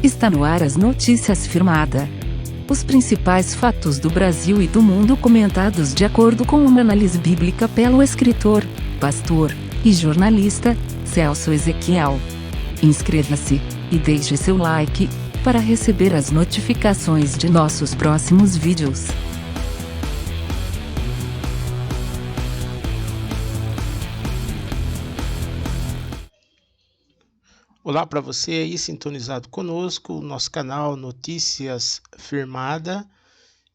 Está no ar as notícias firmada. Os principais fatos do Brasil e do mundo comentados de acordo com uma análise bíblica pelo escritor, pastor e jornalista Celso Ezequiel. Inscreva-se e deixe seu like para receber as notificações de nossos próximos vídeos. Olá para você aí sintonizado conosco, nosso canal Notícias Firmada,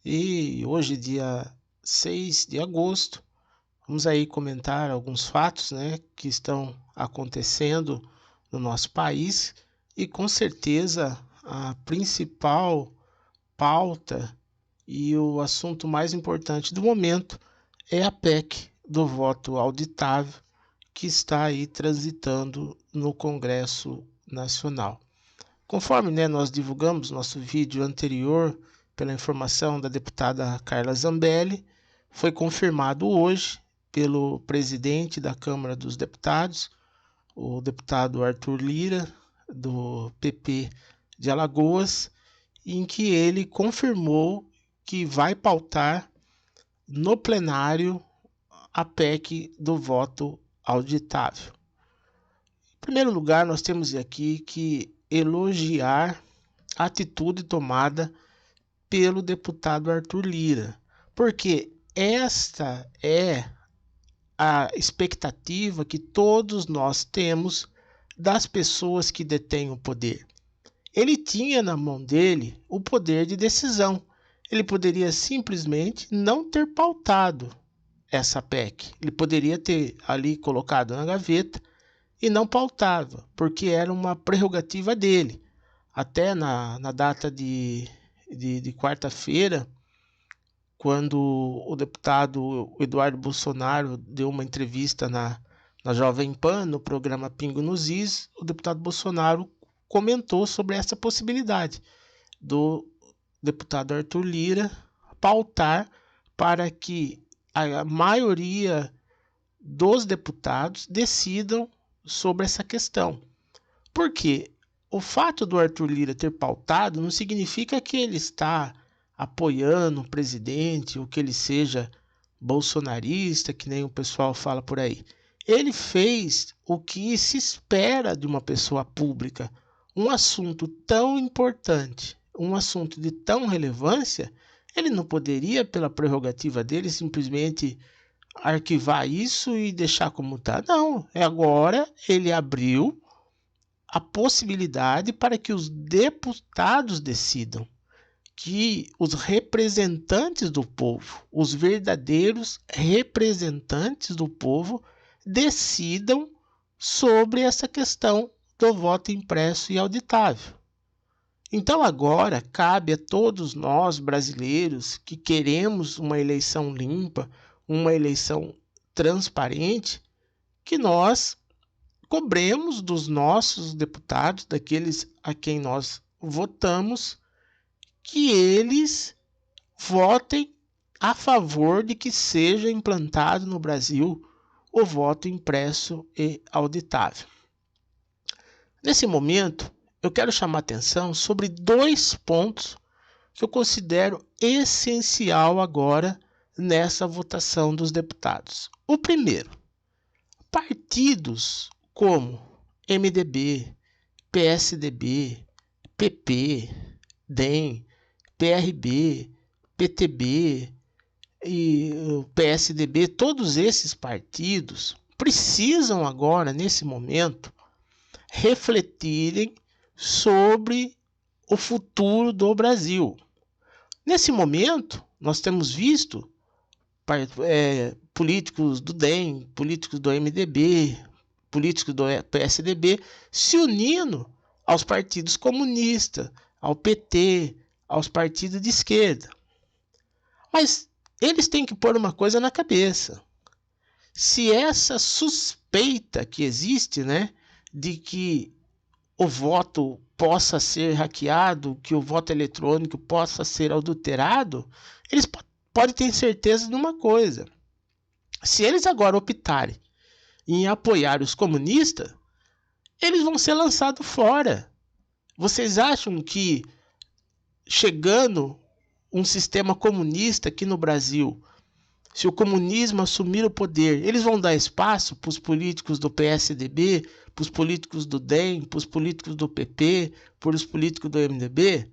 e hoje dia 6 de agosto, vamos aí comentar alguns fatos, que estão acontecendo no nosso país, e com certeza a principal pauta e o assunto mais importante do momento é a PEC do voto auditável, que está aí transitando no Congresso Nacional. Conforme nós divulgamos nosso vídeo anterior, pela informação da deputada Carla Zambelli, foi confirmado hoje pelo presidente da Câmara dos Deputados, o deputado Arthur Lira, do PP de Alagoas, em que ele confirmou que vai pautar no plenário a PEC do voto auditável. Em primeiro lugar, nós temos aqui que elogiar a atitude tomada pelo deputado Arthur Lira, porque esta é a expectativa que todos nós temos das pessoas que detêm o poder. Ele tinha na mão dele o poder de decisão. Ele poderia simplesmente não ter pautado essa PEC. Ele poderia ter ali colocado na gaveta e não pautava, porque era uma prerrogativa dele. Até na data de quarta-feira, quando o deputado Eduardo Bolsonaro deu uma entrevista na Jovem Pan, no programa Pingo nos Is, o deputado Bolsonaro comentou sobre essa possibilidade do deputado Arthur Lira pautar para que a maioria dos deputados decidam sobre essa questão. Porque o fato do Arthur Lira ter pautado não significa que ele está apoiando o presidente ou que ele seja bolsonarista, que nem o pessoal fala por aí. Ele fez o que se espera de uma pessoa pública. Um assunto tão importante, um assunto de tão relevância, ele não poderia, pela prerrogativa dele, simplesmente arquivar isso e deixar como está. Não, agora ele abriu a possibilidade para que os deputados decidam, que os representantes do povo, os verdadeiros representantes do povo, decidam sobre essa questão do voto impresso e auditável. Então agora cabe a todos nós brasileiros que queremos uma eleição limpa, uma eleição transparente, que nós cobremos dos nossos deputados, daqueles a quem nós votamos, que eles votem a favor de que seja implantado no Brasil o voto impresso e auditável. Nesse momento, eu quero chamar a atenção sobre dois pontos que eu considero essencial agora nessa votação dos deputados. O primeiro, partidos como MDB, PSDB, PP, DEM, PRB, PTB e o PSDB, todos esses partidos precisam agora, nesse momento, refletirem sobre o futuro do Brasil. Nesse momento, nós temos visto políticos do DEM, políticos do MDB, políticos do PSDB se unindo aos partidos comunistas, ao PT, aos partidos de esquerda. Mas eles têm que pôr uma coisa na cabeça. Se essa suspeita que existe, de que o voto possa ser hackeado, que o voto eletrônico possa ser adulterado, eles podem ter certeza de uma coisa: se eles agora optarem em apoiar os comunistas, eles vão ser lançados fora. Vocês acham que chegando um sistema comunista aqui no Brasil, se o comunismo assumir o poder, eles vão dar espaço para os políticos do PSDB, para os políticos do DEM, para os políticos do PP, para os políticos do MDB?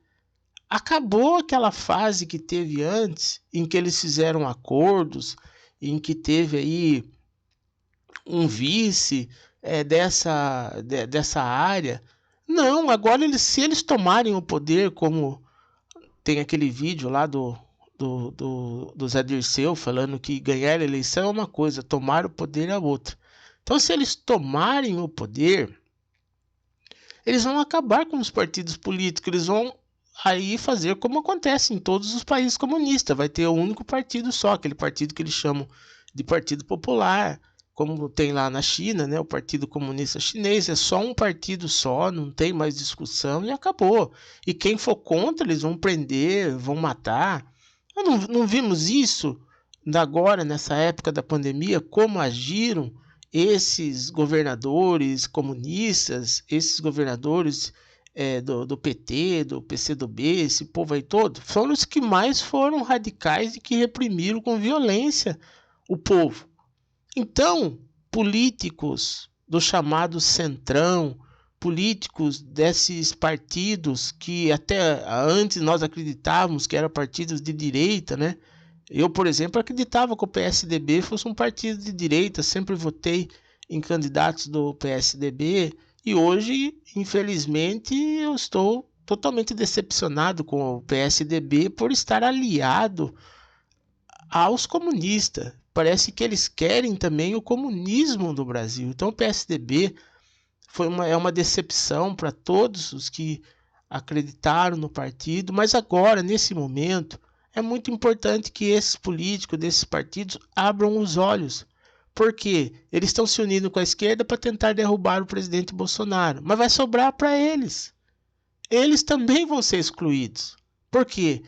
Acabou aquela fase que teve antes, em que eles fizeram acordos, em que teve aí um vice dessa área. Não, agora se eles tomarem o poder, como tem aquele vídeo lá do Zé Dirceu falando que ganhar a eleição é uma coisa, tomar o poder é outra. Então, se eles tomarem o poder, eles vão acabar com os partidos políticos, eles vão aí fazer como acontece em todos os países comunistas, vai ter um único partido só, aquele partido que eles chamam de Partido Popular, como tem lá na China, né, o Partido Comunista Chinês, é só um partido só, não tem mais discussão e acabou. E quem for contra, eles vão prender, vão matar. Não vimos isso agora, nessa época da pandemia, como agiram esses governadores comunistas, esses governadores do PT, do PCdoB, esse povo aí todo, foram os que mais foram radicais e que reprimiram com violência o povo. Então, políticos do chamado centrão, políticos desses partidos que até antes nós acreditávamos que eram partidos de direita, né? Eu, por exemplo, acreditava que o PSDB fosse um partido de direita, sempre votei em candidatos do PSDB e hoje, infelizmente, eu estou totalmente decepcionado com o PSDB por estar aliado aos comunistas. Parece que eles querem também o comunismo do Brasil. Então o PSDB é uma decepção para todos os que acreditaram no partido, mas agora, nesse momento, é muito importante que esses políticos desses partidos abram os olhos, porque eles estão se unindo com a esquerda para tentar derrubar o presidente Bolsonaro, mas vai sobrar para eles. Eles também vão ser excluídos, porque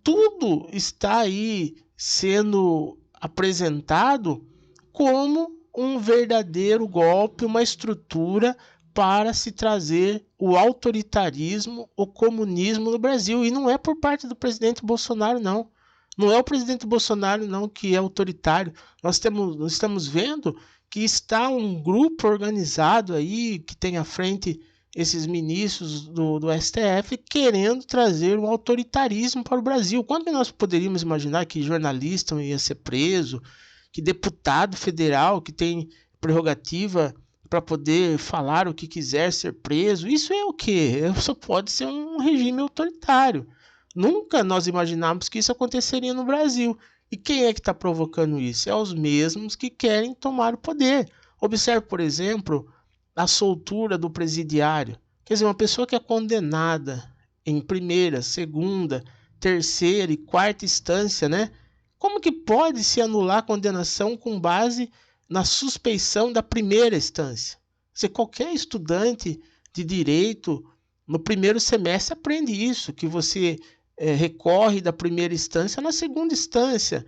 tudo está aí sendo apresentado como um verdadeiro golpe, uma estrutura para se trazer o autoritarismo, o comunismo no Brasil. E não é por parte do presidente Bolsonaro, não. Não é o presidente Bolsonaro, não, que é autoritário. Nós estamos vendo que está um grupo organizado aí, que tem à frente esses ministros do STF, querendo trazer o autoritarismo para o Brasil. Quando nós poderíamos imaginar que jornalista ia ser preso, que deputado federal que tem prerrogativa para poder falar o que quiser ser preso? Isso é o quê? Só pode ser um regime autoritário. Nunca nós imaginamos que isso aconteceria no Brasil. E quem é que está provocando isso? É os mesmos que querem tomar o poder. Observe, por exemplo, a soltura do presidiário. Quer dizer, uma pessoa que é condenada em primeira, segunda, terceira e quarta instância, né? Como que pode se anular a condenação com base na suspeição da primeira instância? Se qualquer estudante de direito no primeiro semestre aprende isso, que você recorre da primeira instância na segunda instância.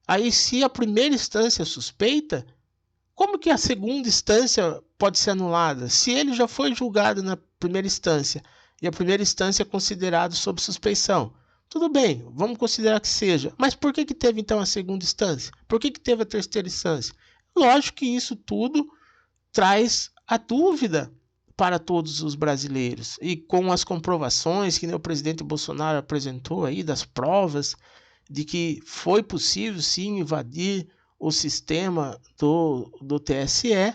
Aí, se a primeira instância é suspeita, como que a segunda instância pode ser anulada? Se ele já foi julgado na primeira instância e a primeira instância é considerado sob suspeição, tudo bem, vamos considerar que seja. Mas por que teve então a segunda instância? Por que teve a terceira instância? Lógico que isso tudo traz a dúvida para todos os brasileiros. E com as comprovações que o presidente Bolsonaro apresentou aí, das provas de que foi possível sim invadir o sistema do TSE,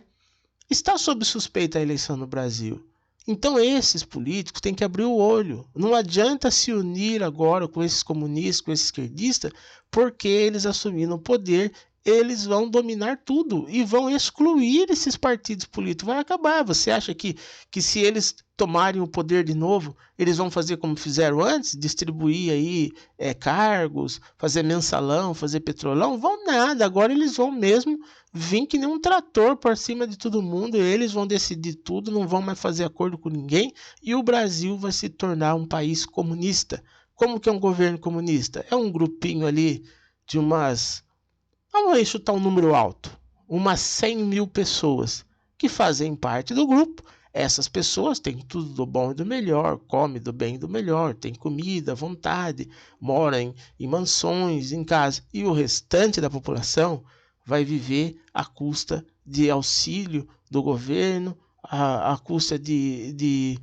está sob suspeita a eleição no Brasil. Então esses políticos têm que abrir o olho. Não adianta se unir agora com esses comunistas, com esses esquerdistas, porque eles assumiram o poder, eles vão dominar tudo e vão excluir esses partidos políticos. Vai acabar. Você acha que se eles tomarem o poder de novo, eles vão fazer como fizeram antes? Distribuir aí cargos, fazer mensalão, fazer petrolão? Vão nada. Agora eles vão mesmo vir que nem um trator por cima de todo mundo. Eles vão decidir tudo, não vão mais fazer acordo com ninguém. E o Brasil vai se tornar um país comunista. Como que é um governo comunista? É um grupinho ali de umas... Vamos chutar um número alto, umas 100 mil pessoas que fazem parte do grupo. Essas pessoas têm tudo do bom e do melhor, comem do bem e do melhor, têm comida à vontade, moram em mansões, em casa. E o restante da população vai viver à custa de auxílio do governo, à custa de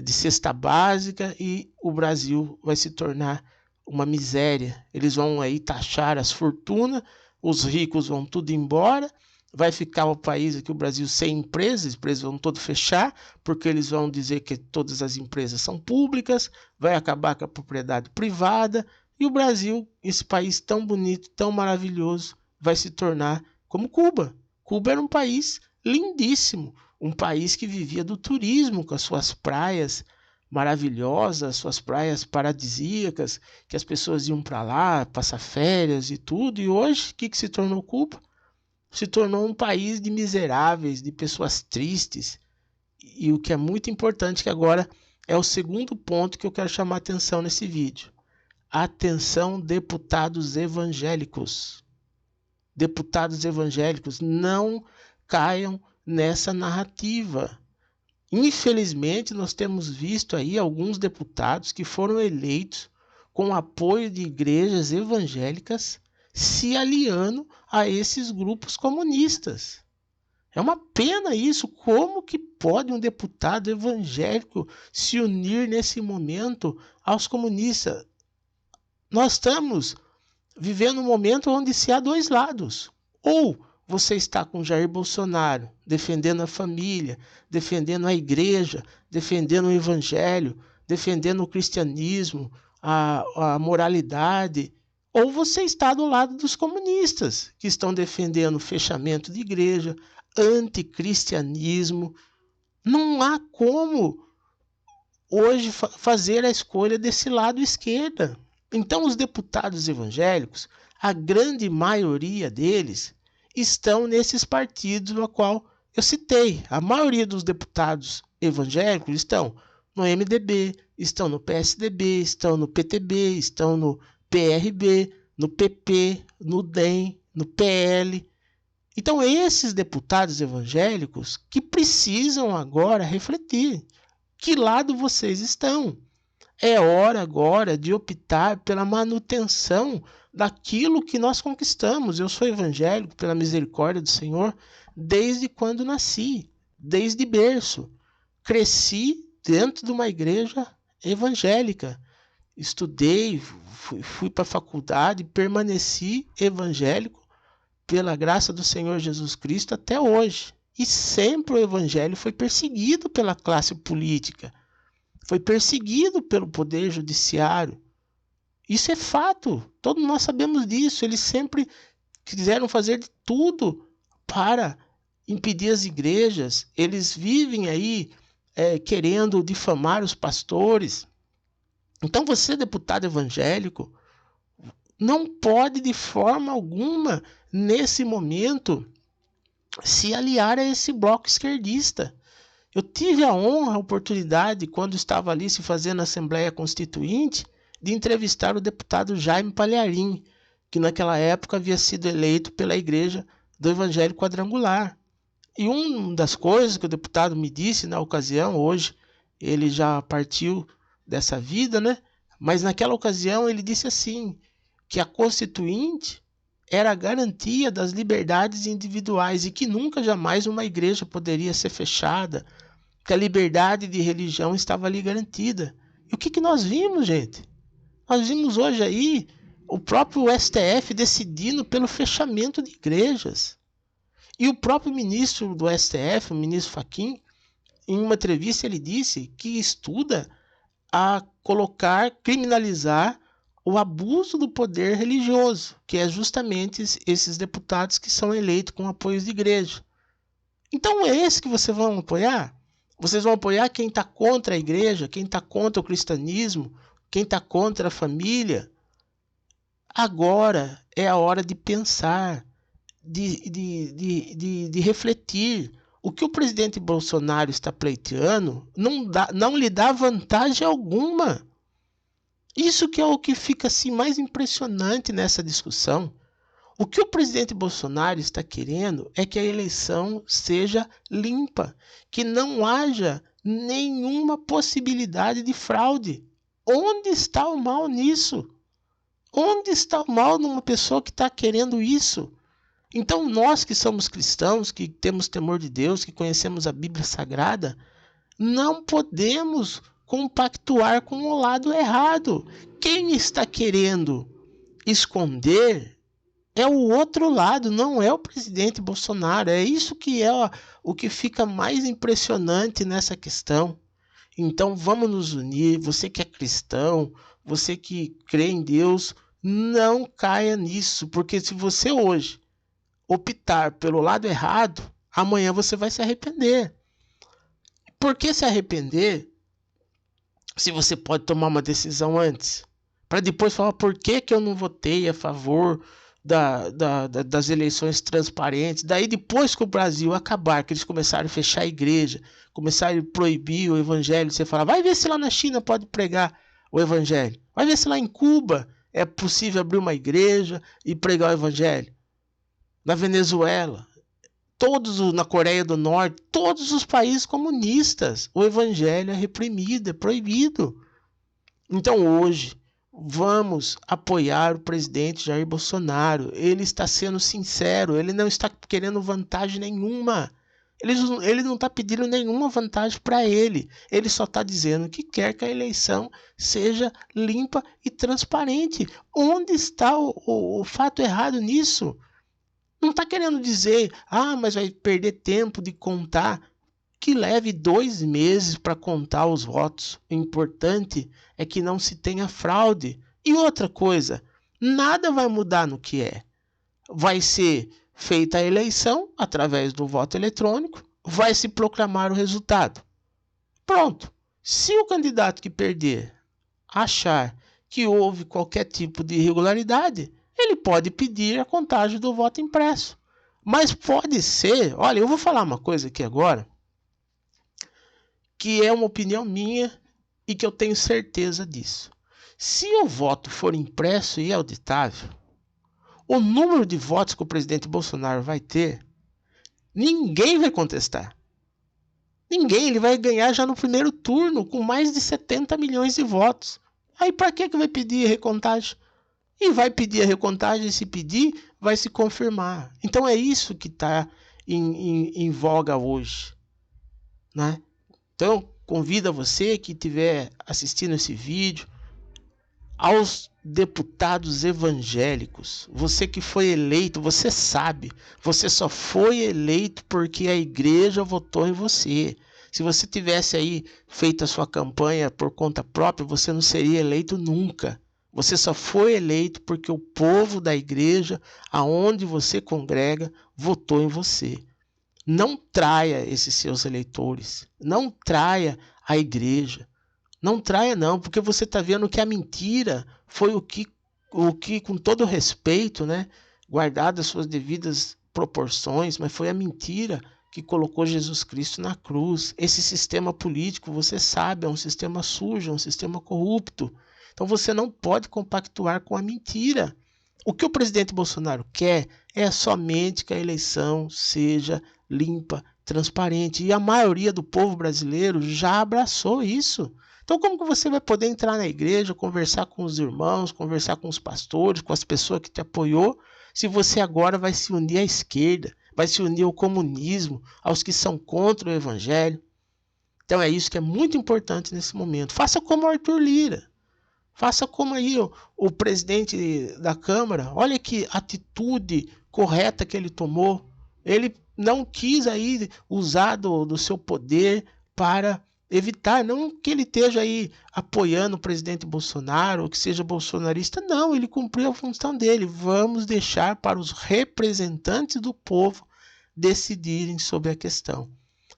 cesta básica, e o Brasil vai se tornar uma miséria. Eles vão aí taxar as fortunas, os ricos vão tudo embora, vai ficar o país aqui, o Brasil, sem empresas, as empresas vão todas fechar, porque eles vão dizer que todas as empresas são públicas, vai acabar com a propriedade privada, e o Brasil, esse país tão bonito, tão maravilhoso, vai se tornar como Cuba. Cuba era um país lindíssimo, um país que vivia do turismo, com as suas praias maravilhosas, suas praias paradisíacas, que as pessoas iam para lá passar férias e tudo. E hoje, o que se tornou Cuba? Se tornou um país de miseráveis, de pessoas tristes. E o que é muito importante, que agora é o segundo ponto que eu quero chamar a atenção nesse vídeo. Atenção, deputados evangélicos. Deputados evangélicos, não caiam nessa narrativa. Infelizmente, nós temos visto aí alguns deputados que foram eleitos com o apoio de igrejas evangélicas se aliando a esses grupos comunistas. É uma pena isso. Como que pode um deputado evangélico se unir nesse momento aos comunistas? Nós estamos vivendo um momento onde se há dois lados. Ou você está com Jair Bolsonaro, defendendo a família, defendendo a igreja, defendendo o evangelho, defendendo o cristianismo, a moralidade. Ou você está do lado dos comunistas, que estão defendendo o fechamento de igreja, anticristianismo. Não há como hoje fazer a escolha desse lado esquerda. Então os deputados evangélicos, a grande maioria deles, estão nesses partidos no qual eu citei. A maioria dos deputados evangélicos estão no MDB, estão no PSDB, estão no PTB, estão no PRB, no PP, no DEM, no PL. Então esses deputados evangélicos que precisam agora refletir. Que lado vocês estão? É hora agora de optar pela manutenção daquilo que nós conquistamos. Eu sou evangélico pela misericórdia do Senhor desde quando nasci, desde berço. Cresci dentro de uma igreja evangélica. Estudei, fui para a faculdade, permaneci evangélico pela graça do Senhor Jesus Cristo até hoje. E sempre o evangelho foi perseguido pela classe política. Foi perseguido pelo poder judiciário. Isso é fato. Todos nós sabemos disso. Eles sempre quiseram fazer de tudo para impedir as igrejas. Eles vivem aí querendo difamar os pastores. Então você, deputado evangélico, não pode de forma alguma, nesse momento, se aliar a esse bloco esquerdista. Eu tive a honra, a oportunidade, quando estava ali se fazendo a Assembleia Constituinte, de entrevistar o deputado Jaime Palharim, que naquela época havia sido eleito pela Igreja do Evangelho Quadrangular. E uma das coisas que o deputado me disse na ocasião, hoje ele já partiu dessa vida, né? Mas naquela ocasião ele disse assim, que a Constituinte era a garantia das liberdades individuais e que nunca jamais uma igreja poderia ser fechada, que a liberdade de religião estava ali garantida. E o que nós vimos, gente? Nós vimos hoje aí o próprio STF decidindo pelo fechamento de igrejas. E o próprio ministro do STF, o ministro Fachin, em uma entrevista ele disse que estuda a criminalizar o abuso do poder religioso, que é justamente esses deputados que são eleitos com apoios de igreja. Então é esse que vocês vão apoiar? Vocês vão apoiar quem está contra a igreja, quem está contra o cristianismo, quem está contra a família? Agora é a hora de pensar, de refletir. O que o presidente Bolsonaro está pleiteando não lhe dá vantagem alguma. Isso que é o que fica assim, mais impressionante nessa discussão. O que o presidente Bolsonaro está querendo é que a eleição seja limpa, que não haja nenhuma possibilidade de fraude. Onde está o mal nisso? Onde está o mal numa pessoa que está querendo isso? Então nós que somos cristãos, que temos temor de Deus, que conhecemos a Bíblia Sagrada, não podemos compactuar com o lado errado. Quem está querendo esconder é o outro lado, não é o presidente Bolsonaro. É isso que é o que fica mais impressionante nessa questão. Então vamos nos unir. Você que é cristão, você que crê em Deus, não caia nisso, porque se você hoje optar pelo lado errado, amanhã você vai se arrepender. Por que se arrepender se você pode tomar uma decisão antes? Para depois falar por que eu não votei a favor das eleições transparentes. Daí depois que o Brasil acabar, que eles começaram a fechar a igreja, começaram a proibir o evangelho, você fala, vai ver se lá na China pode pregar o evangelho. Vai ver se lá em Cuba é possível abrir uma igreja e pregar o evangelho. Na Venezuela, na Coreia do Norte, todos os países comunistas, o evangelho é reprimido, é proibido. Então hoje, vamos apoiar o presidente Jair Bolsonaro. Ele está sendo sincero, ele não está querendo vantagem nenhuma. Ele não está pedindo nenhuma vantagem para ele. Ele só está dizendo que quer que a eleição seja limpa e transparente. Onde está o fato errado nisso? Não está querendo dizer, mas vai perder tempo de contar. Que leve 2 meses para contar os votos. O importante é que não se tenha fraude. E outra coisa, nada vai mudar no que é. Vai ser feita a eleição através do voto eletrônico, vai se proclamar o resultado. Pronto. Se o candidato que perder achar que houve qualquer tipo de irregularidade, ele pode pedir a contagem do voto impresso. Mas pode ser, olha, eu vou falar uma coisa aqui agora, que é uma opinião minha e que eu tenho certeza disso. Se o voto for impresso e auditável, o número de votos que o presidente Bolsonaro vai ter, ninguém vai contestar. Ninguém, ele vai ganhar já no primeiro turno com mais de 70 milhões de votos. Aí para que vai pedir a recontagem? E vai pedir a recontagem, e se pedir, vai se confirmar. Então é isso que está em voga hoje, né? Então, convido você que estiver assistindo esse vídeo, aos deputados evangélicos, você que foi eleito, você sabe, você só foi eleito porque a igreja votou em você. Se você tivesse aí feito a sua campanha por conta própria, você não seria eleito nunca. Você só foi eleito porque o povo da igreja, aonde você congrega, votou em você. Não traia esses seus eleitores, não traia a igreja, não traia não, porque você está vendo que a mentira foi o que com todo respeito, né, guardado as suas devidas proporções, mas foi a mentira que colocou Jesus Cristo na cruz. Esse sistema político, você sabe, é um sistema sujo, é um sistema corrupto. Então você não pode compactuar com a mentira. O que o presidente Bolsonaro quer é somente que a eleição seja limpa, transparente. E a maioria do povo brasileiro já abraçou isso. Então como que você vai poder entrar na igreja, conversar com os irmãos, conversar com os pastores, com as pessoas que te apoiou, se você agora vai se unir à esquerda, vai se unir ao comunismo, aos que são contra o evangelho? Então é isso que é muito importante nesse momento. Faça como Arthur Lira. Faça como aí o presidente da Câmara. Olha que atitude correta que ele tomou. Ele não quis aí usar do seu poder para evitar, não que ele esteja aí apoiando o presidente Bolsonaro, ou que seja bolsonarista, não, ele cumpriu a função dele. Vamos deixar para os representantes do povo decidirem sobre a questão.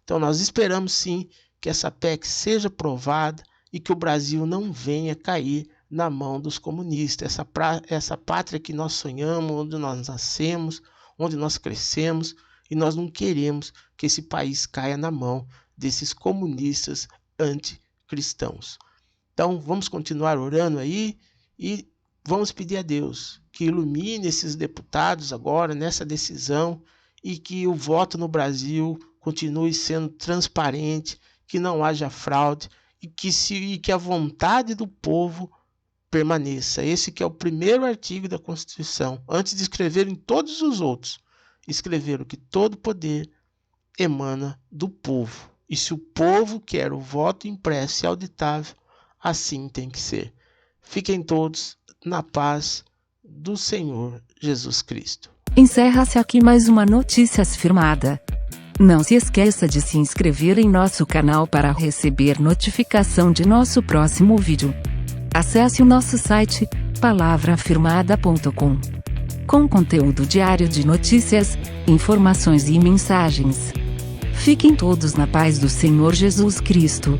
Então nós esperamos sim que essa PEC seja aprovada e que o Brasil não venha cair na mão dos comunistas, essa pátria que nós sonhamos, onde nós nascemos, onde nós crescemos, e nós não queremos que esse país caia na mão desses comunistas anticristãos. Então vamos continuar orando aí e vamos pedir a Deus que ilumine esses deputados agora nessa decisão e que o voto no Brasil continue sendo transparente, que não haja fraude e que a vontade do povo permaneça. Esse que é o primeiro artigo da Constituição. Antes de escreverem todos os outros, escreveram que todo poder emana do povo. E se o povo quer o voto impresso e auditável, assim tem que ser. Fiquem todos na paz do Senhor Jesus Cristo. Encerra-se aqui mais uma Notícias Firmada. Não se esqueça de se inscrever em nosso canal para receber notificação de nosso próximo vídeo. Acesse o nosso site, palavrafirmada.com, com conteúdo diário de notícias, informações e mensagens. Fiquem todos na paz do Senhor Jesus Cristo.